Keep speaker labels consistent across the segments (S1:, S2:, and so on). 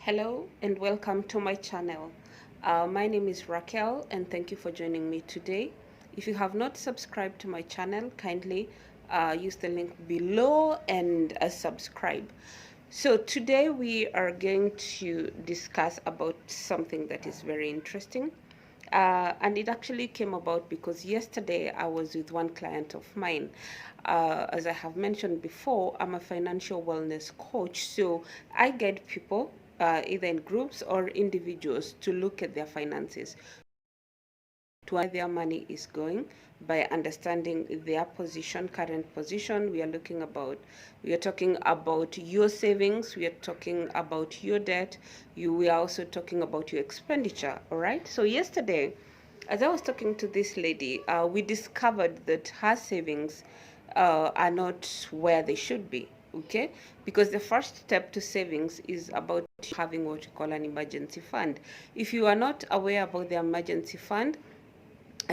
S1: Hello and welcome to my channel. My name is Raquel and thank you for joining me today. If you have not subscribed to my channel, kindly use the link below and subscribe. So today we are going to discuss about something that is very interesting. And it actually came about because yesterday I was with one client of mine. As I have mentioned before, I'm a financial wellness coach. So I guide people, either in groups or individuals, to look at their finances, to where their money is going by understanding their position, current position. We are talking about your savings, we are talking about your debt, we are also talking about your expenditure. All right. So yesterday, as I was talking to this lady, we discovered that her savings are not where they should be. Okay, because the first step to savings is about having what you call an emergency fund. If you are not aware about the emergency fund,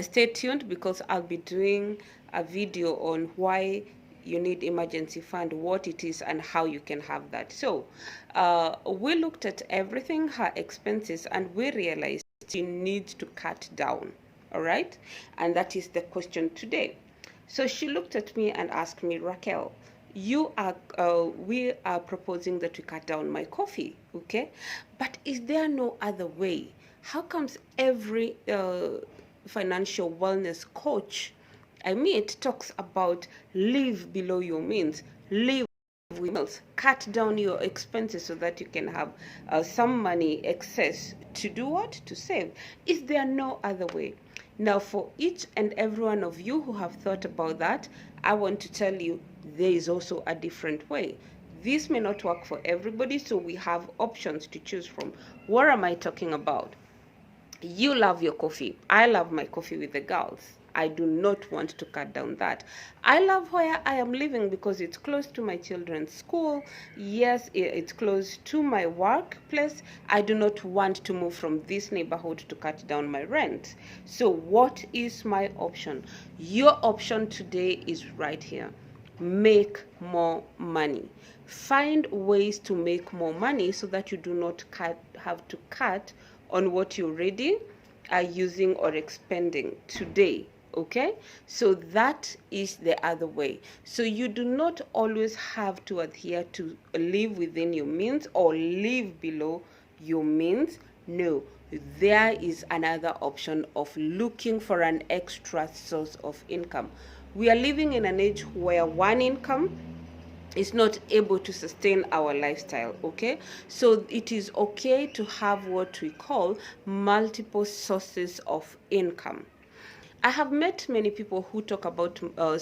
S1: stay tuned because I'll be doing a video on why you need emergency fund, what it is, and how you can have that. So we looked at everything, her expenses, and we realized she needs to cut down. All right, and that is the question today. So she looked at me and asked me, Raquel, we are proposing that we cut down my coffee, okay? But is there no other way? How comes every financial wellness coach I meet talks about live below your means, live with meals, cut down your expenses so that you can have some money excess to do what? To save. Is there no other way? Now, for each and every one of you who have thought about that, I want to tell you there is also a different way. This may not work for everybody, so we have options to choose from. What am I talking about? You love your coffee. I love my coffee with the girls. I do not want to cut down that. I love where I am living because it's close to my children's school. Yes, it's close to my workplace. I do not want to move from this neighborhood to cut down my rent. So what is my option? Your option today is right here. Make more money. Find ways to make more money so that you do not have to cut on what you already are using or expending today. Okay, so that is the other way. So you do not always have to adhere to live within your means or live below your means. No, there is another option of looking for an extra source of income. We are living in an age where one income is not able to sustain our lifestyle. Okay, so it is okay to have what we call multiple sources of income. I have met many people who talk about multiple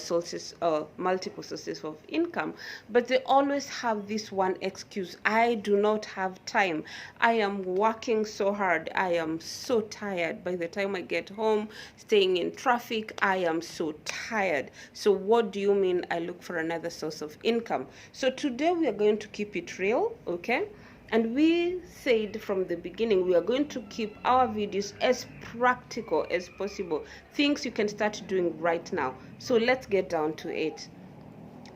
S1: sources of income, but they always have this one excuse: I do not have time. I am working so hard. I am so tired. By the time I get home, staying in traffic, I am so tired. So what do you mean I look for another source of income? So today we are going to keep it real, okay? And we said from the beginning, we are going to keep our videos as practical as possible. Things you can start doing right now. So let's get down to it.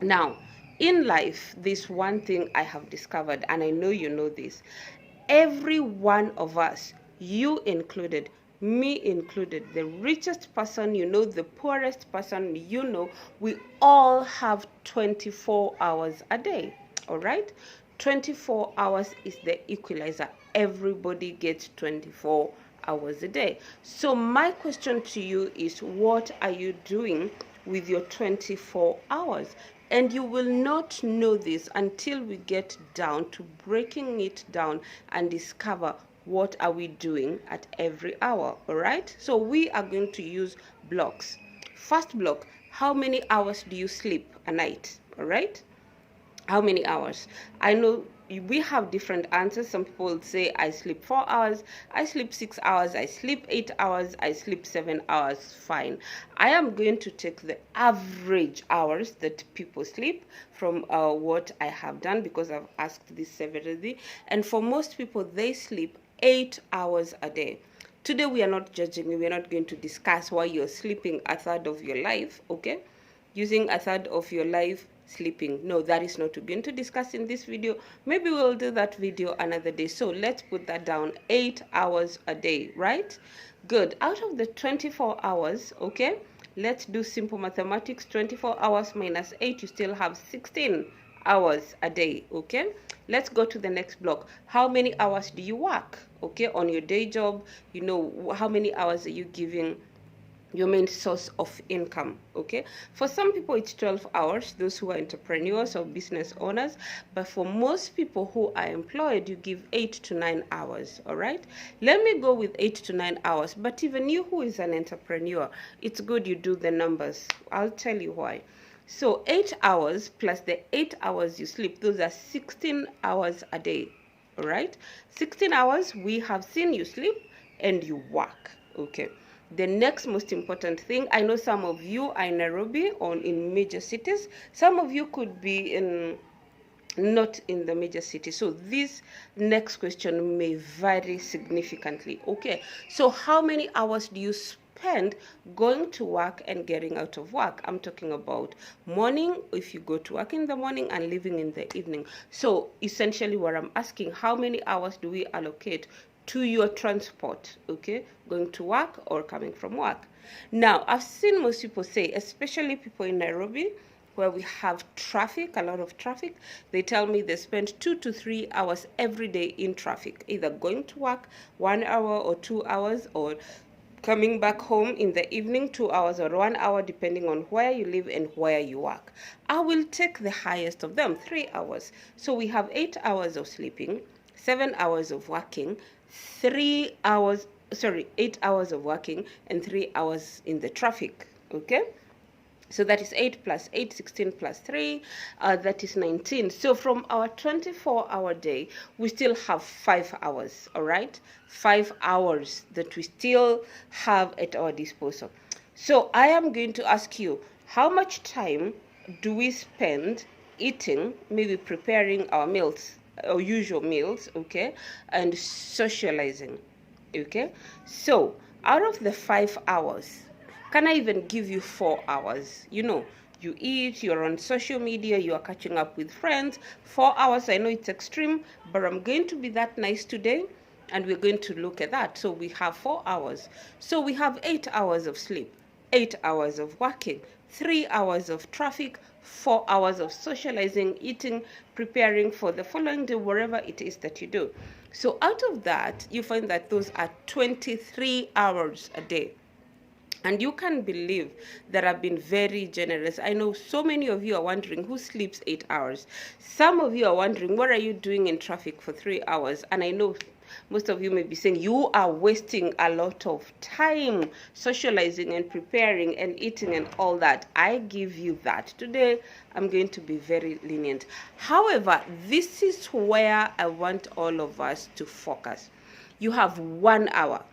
S1: Now, in life, this one thing I have discovered, and I know you know this. Every one of us, you included, me included, the richest person you know, the poorest person you know, we all have 24 hours a day. All right? 24 hours is the equalizer. Everybody gets 24 hours a day. So my question to you is, what are you doing with your 24 hours? And you will not know this until we get down to breaking it down and discover what are we doing at every hour. All right, so we are going to use blocks. First block: how many hours do you sleep a night? All right, how many hours? I know we have different answers. Some people will say, I sleep 4 hours, I sleep 6 hours, I sleep 8 hours, I sleep 7 hours. Fine. I am going to take the average hours that people sleep from what I have done, because I've asked this severally. And for most people, they sleep 8 hours a day. Today, we are not judging you. We are not going to discuss why you're sleeping a third of your life, okay? Using a third of your life sleeping. No, that is not going to discuss in this video. Maybe we'll do that video another day. So let's put that down. 8 hours a day, right? Good. Out of the 24 hours, okay, let's do simple mathematics. 24 hours minus 8, you still have 16 hours a day. Okay, let's go to the next block. How many hours do you work, okay, on your day job? You know, how many hours are you giving your main source of income? Okay, for some people it's 12 hours, those who are entrepreneurs or business owners, but for most people who are employed, you give 8 to 9 hours. All right, let me go with 8 to 9 hours. But even you who is an entrepreneur, it's good you do the numbers. I'll tell you why. So 8 hours plus the 8 hours you sleep, those are 16 hours a day. All right, 16 hours we have seen you sleep and you work. Okay, the next most important thing, I know some of you are in Nairobi or in major cities. Some of you could be in not in the major city, so this next question may vary significantly. Okay, so how many hours do you spend going to work and getting out of work? I'm talking about morning, if you go to work in the morning and leaving in the evening. So essentially what I'm asking, how many hours do we allocate to your transport, okay, going to work or coming from work? Now, I've seen most people say, especially people in Nairobi, where we have traffic, a lot of traffic, they tell me they spend 2 to 3 hours every day in traffic, either going to work 1 hour or 2 hours, or coming back home in the evening 2 hours or 1 hour, depending on where you live and where you work. I will take the highest of them, 3 hours. So we have 8 hours of sleeping, 7 hours of working, 8 hours of working, and 3 hours in the traffic. Okay, so that is 8 plus 8, 16 plus 3, that is 19. So from our 24-hour day, we still have 5 hours, all right? 5 hours that we still have at our disposal. So I am going to ask you, how much time do we spend eating, maybe preparing our meals, our usual meals, okay, and socializing, okay? So out of the 5 hours, can I even give you 4 hours? You know, you eat, you're on social media, you are catching up with friends. 4 hours, I know it's extreme, but I'm going to be that nice today, and we're going to look at that. So we have 4 hours. So we have 8 hours of sleep, 8 hours of working, 3 hours of traffic, 4 hours of socializing, eating, preparing for the following day, wherever it is that you do. So out of that, you find that those are 23 hours a day. And you can believe that I've been very generous. I know so many of you are wondering who sleeps 8 hours. Some of you are wondering, what are you doing in traffic for 3 hours? And I know most of you may be saying, you are wasting a lot of time socializing and preparing and eating and all that. I give you that. Today, I'm going to be very lenient. However, this is where I want all of us to focus. You have 1 hour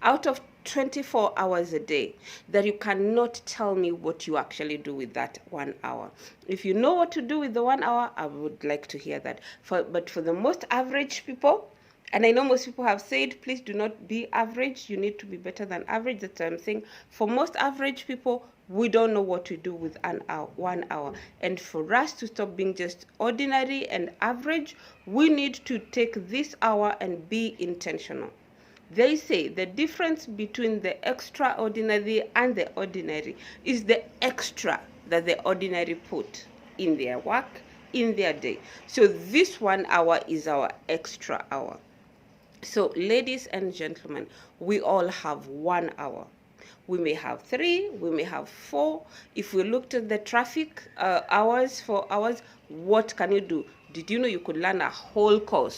S1: out of 24 hours a day that you cannot tell me what you actually do with that 1 hour. If you know what to do with the 1 hour, I would like to hear that. But for the most average people, and I know most people have said, please do not be average, you need to be better than average. That's what I'm saying. For most average people, we don't know what to do with 1 hour. And for us to stop being just ordinary and average, we need to take this hour and be intentional. They say the difference between the extraordinary and the ordinary is the extra that the ordinary put in their work, in their day. So this 1 hour is our extra hour. So ladies and gentlemen, we all have 1 hour. We may have 3, we may have 4. If we looked at the traffic hours, 4 hours, what can you do? Did you know you could learn a whole course